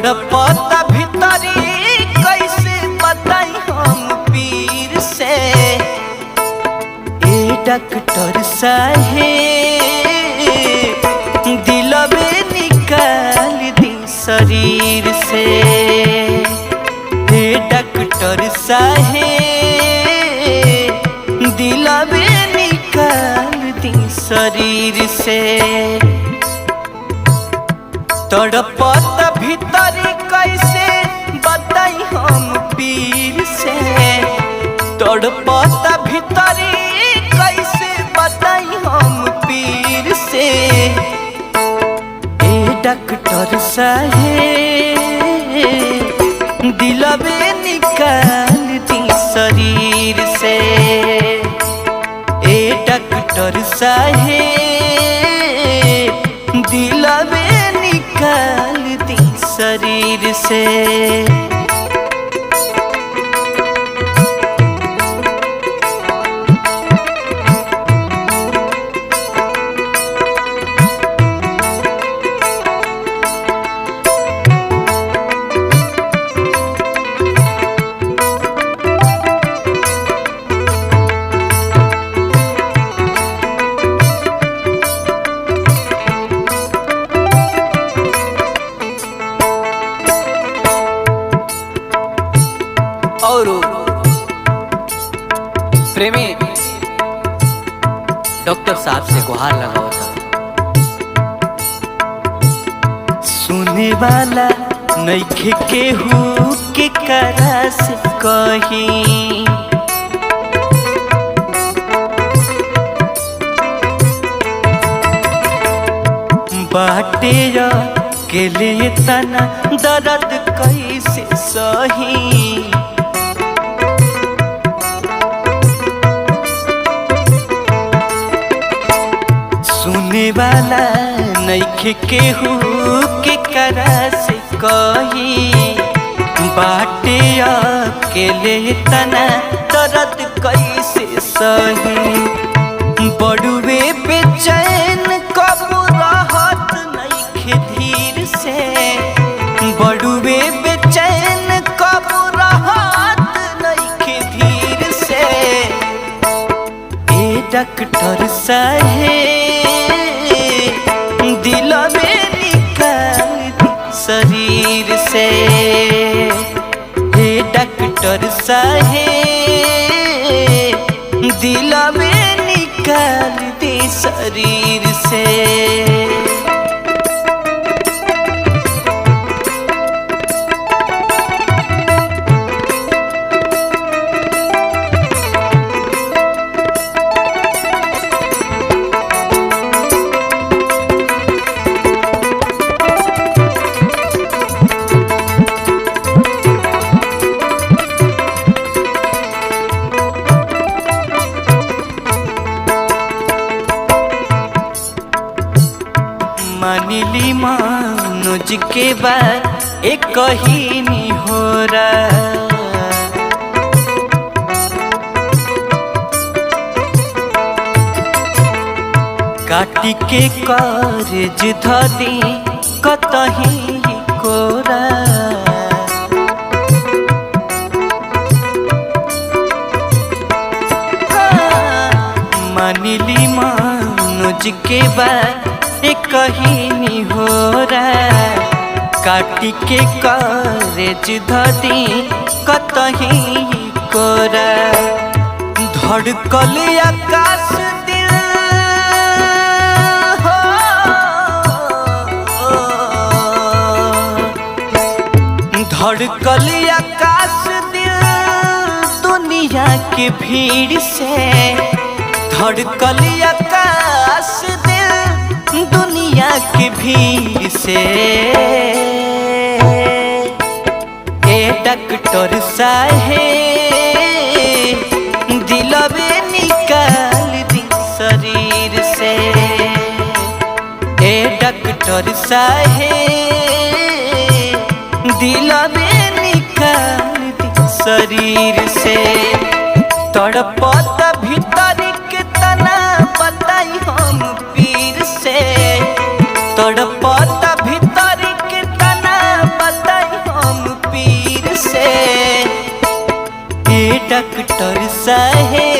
तड़पता भीतरी कैसे बताई हम पीर से। ए डॉक्टर साहेब दिलवे निकाल दी शरीर से। ए डॉक्टर साहेब दिलवे निकाल दी शरीर से। तड़पता भीतरी कैसे बताई हम पीर से। तड़पता भीतरी कैसे बताई हम पीर से। ए डॉक्टर साहेब दिलवे निकाल दी शरीर से। ए डॉक्टर साहेब दिलवे निकाल दी शरीर से। और प्रेमी डॉक्टर साहब से गुहार लगाओ था। सुने वाला नइखे केहू के करा से कहीं। बाटे के लिए तना दर्द कैसे सही। सुने वाला नइखे केहू के करा से कही। बाटे अकेले तना दर्द कैसे सही। बड़ुए बेचैन कब रहत नइखे धीर से। बड़ुए बेचैन कब रहत नइखे धीर से। ए डॉक्टर साहेब दिलवे निकाल दी शरीर से। हे डॉक्टर साहेब दिलवे निकाल दी शरीर से। मानिली मनोज के बाद एक कहीनी हो रहा। काटी के कारेज धदी कतही कोरा। मानिली मनोज के बाद एक कहीनी हो रहा। काटी के कारेज धदी कतही कोरा। धड़कल आकाश दिल हो। धड़कल आकाश दिल दुनिया के भीड़ से। धड़कल आकाश दिल दुनिया की भीड़ से। ए डॉक्टर साहेब दिलवे निकाल दी शरीर से। ए डॉक्टर साहेब दिलवे निकाल दी शरीर से। तड़पता भीतरी के तना बताई हम पीर से। तड़पता भीतरी के तना बताई डॉक्टर साहेब